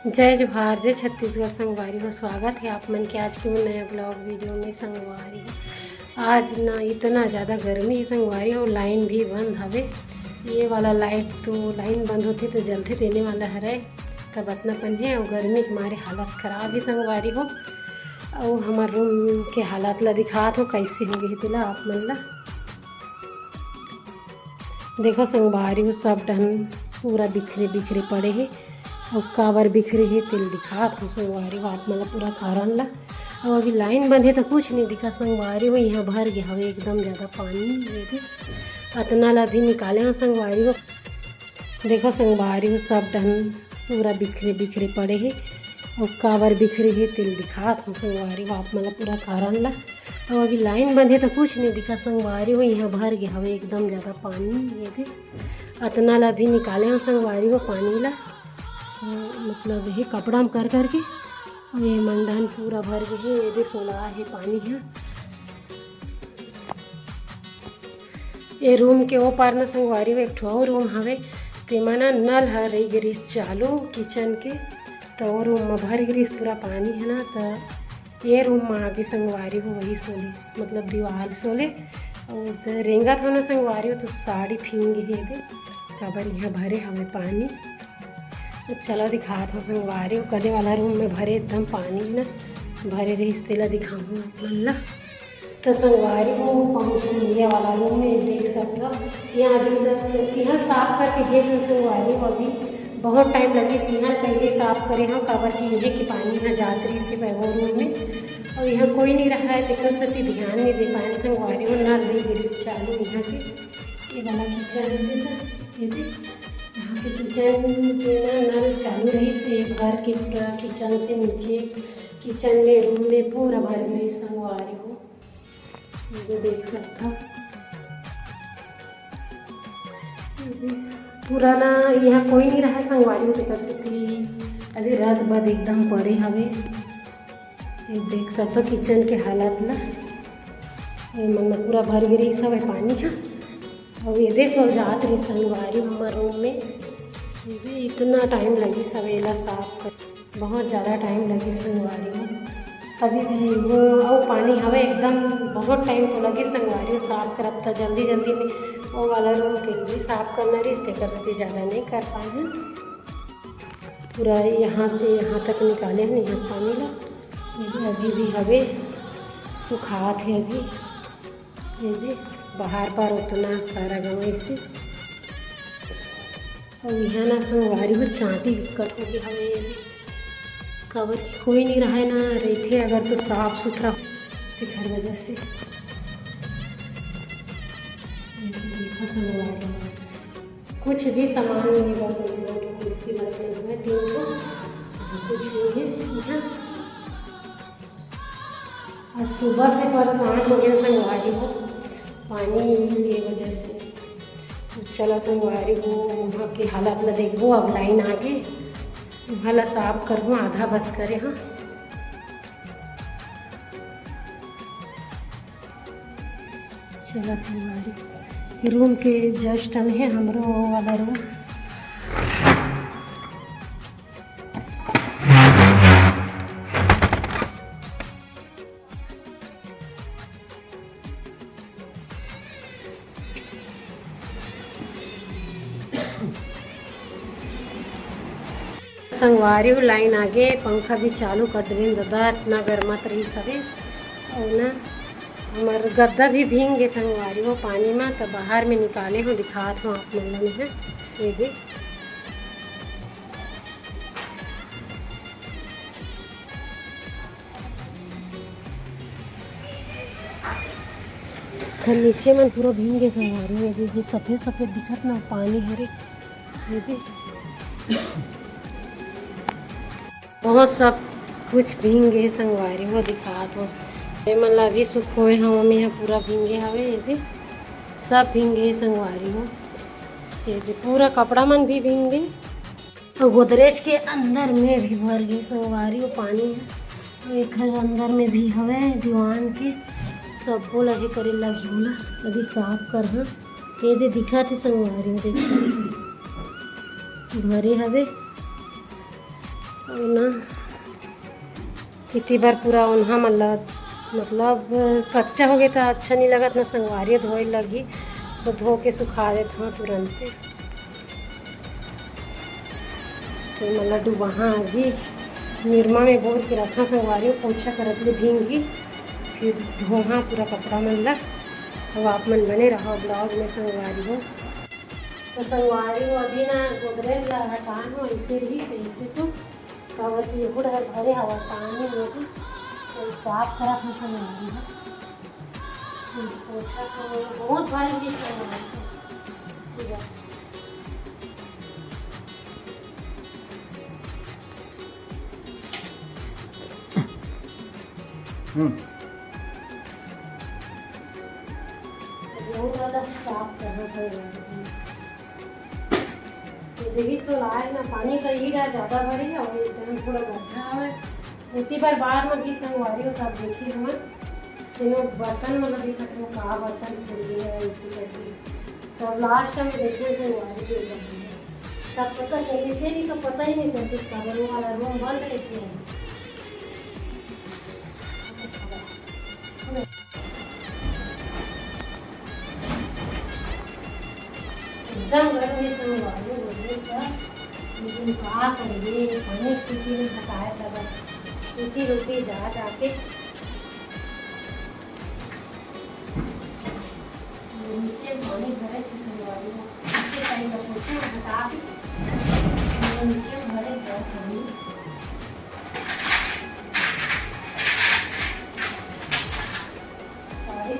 जय जोहार, जय छत्तीसगढ़। संगवारी को स्वागत है आप मन के आज के नया ब्लॉग वीडियो में। संगवारी आज ना इतना ज़्यादा गर्मी है संगवारी, और लाइन भी बंद हवे। ये वाला लाइट तो लाइन बंद होती तो जल्दी देने वाला हरे तब इतनापन है, और गर्मी के मारे हालत ख़राब है संगवारी हो। और हमारे रूम के हालात ला दिखात हो कैसे हो गए तिला आप मन ला देखो संगवारी हो। सब डहन पूरा बिखरे बिखरे पड़े है, और कावर बिखरे है तिल दिखात हो संगवारी हो आप मतलब पूरा कारण ला। और अभी लाइन बंद है तो कुछ नहीं दिखा संगवारी हो। यहाँ भर गया हवे एकदम ज़्यादा पानी ये भी अतना ला भी निकाले हैं संगवारी हो। देखो संगवारी हो सब डहन पूरा बिखरे बिखरे पड़े है, और कावर बिखरे है तिल दिखात हो संगवारी हो आप मतलब पूरा कारण ला। और अभी लाइन बंद है तो कुछ नहीं दिखा संगवारी हो। यहाँ भर गया हवे एकदम ज़्यादा पानी ये भी अतना ला भी निकाले हैं संगवारी हो पानी ला। मतलब ये कपड़ा में कर करके, और ये मंडहन पूरा भर गए है। ये भी सोला है पानी है। ये रूम के ओ पार न संगवारी हो एक ठो और रूम हवे, तेमा ना नल हर रही गिरीस चालू किचन के, तो वो रूम में भर गिरीस पूरा पानी है ना। तो ये रूम में आगे संगवारी हो वही सोले मतलब दीवार सोले, और रेंगा था ना संगवारी हो तो साड़ी फींगे है काबर यहाँ भरे हमें पानी। तो चलो दिखात हो संगवारी हो कदे वाला रूम में भरे एकदम पानी ना भरे रही तेला दिखाऊँ आप मन ला। तो संगवारी हो पहुँचे ये वाला रूम में देख सकते हो। यहाँ अभी तक यहाँ साफ करके गए हैं संगवारी हो। अभी बहुत टाइम लगे यहाँ पहले साफ करे हैं काबर की ये कि पानी यहाँ जात रही से वो रूम में, और यहाँ कोई नहीं रहा है दिक्कत से ध्यान नहीं दे पाए संगवारी हो। नल भी गिरीस चालू यहाँ के ये वाला किचन ये यहाँ के किचन के ना नल चालू रही से घर के पूरा किचन से नीचे किचन में रूम में पूरा भर गई संगवारी हो। ये देख सकता पूरा ना यहाँ कोई नहीं रहा संगवारी हो तो कर सकती। अभी रात बाद एकदम पड़े हवे ये देख सकते किचन के हालात ला। ये मन पूरा भर गई सब है पानी है। और ये देख सो जात रही संगवारी हमारे रूम में ये भी इतना टाइम लगी सवेला साफ कर, बहुत ज़्यादा टाइम लगी संगवारी में। अभी भी वो पानी हवे एकदम बहुत टाइम तो लगे संगवारी हो साफ करब था जल्दी जल्दी में। वो वाला रूम के लिए साफ करना रही इसलिए कर सकते ज़्यादा नहीं कर पाए हैं। पूरा यहाँ से यहाँ तक निकाले हैं यहाँ पानी ला। ये भी अभी भी हवे सुखात है अभी ये भी बाहर पर उतना सारा गंवाई से। और यहाँ ना संगवारी हो चाँटी कट हो गई हमें कवर कोई नहीं रहा है ना रहते अगर तो साफ सुथरा हर वजह से। देखा संगवारी कुछ भी सामान नहीं बस कुर्सी बस में है 3 को कुछ नहीं है यहाँ। और सुबह से परेशान हो गया संगवारी हो पानी की वजह से। तो चलो संगवारी हो वहाँ की हालत ला देखो। अब लाइन आगे वहाँ ला साफ करूँ आधा बस करे। हाँ चलो संगवारी रूम के जस्ट में है हमरो वाला रूम। संगवारी हो लाइन आगे पंखा भी चालू कर दें दादा इतना गर्मत रही सभी। और ना हमारे गद्दा भी भींग गए संगवारी हो पानी में, तो बाहर में निकाले हो दिखात हो आप मन में है ये भी। नीचे में पूरा भींग गए संगवारी में भी सफ़ेद सफ़ेद दिखत ना पानी हरे ये भी बहुत सब कुछ भींगे संगवारी हो दिखात हो। मतलब अभी सुखोए हवा में यहाँ पूरा भींगे हवे ये भी सब भींगे संगवारी हो। ये भी पूरा कपड़ा मन भी भींगे, और गोदरेज के अंदर में भी भर गई संगवारी हो पानी है। एक घर अंदर में भी हवे दीवान के सब बोला ही करे ला झूला अभी साफ कर। हाँ ये दे दिखा थे संगवारी हो देख भरे हवे। और ना इतनी बार पूरा उन्हा मतलब कच्चा हो गया था, अच्छा नहीं लगा ना, संगवारी धोए लगी तो धो के सुखा देते हाँ तुरंत। तो मतलब वहाँ अभी निरमा में बोल के रखा संगवारी, पोछा करत ले भींगी, फिर धोहा पूरा कपड़ा मन ला। अब आप मन बने रहो ब्लाउज में संगवारी हो। तो संगवारी हो अभी ना गोदरेज ला हटान हो ऐसे रही सही से, तो कवर ये गुड़ है भरे हवा पानी में तो साफ करा था संगवारी हो। पोछा तो बहुत भारी भी संगवारी ठीक है। बहुत ज़्यादा साफ करना संगवारी। तो देखिए सो लाए ना पानी का ही रहा ज़्यादा भरी है और एकदम थोड़ा गड्ढा है। उतनी बार बाद में भी संगवारी हो तब देखिए हम तीनों बर्तन मतलब दिखत हो कहा बर्तन खुल गया है इसी करके। तो लास्ट टाइम देखिए संगवारी के तब पता चली थे नहीं, तो पता ही नहीं चलती कमरे वाला रूम बंद है इसलिए। एकदम गर्म है संगवारी बोलने का, लेकिन कहा करिए पानी सीटी में हटाया था, सीटी रोटी जा जाके नीचे पानी भरे संगवारी में नीचे टाइम का पोछा हटा के नीचे भरे पानी। सारी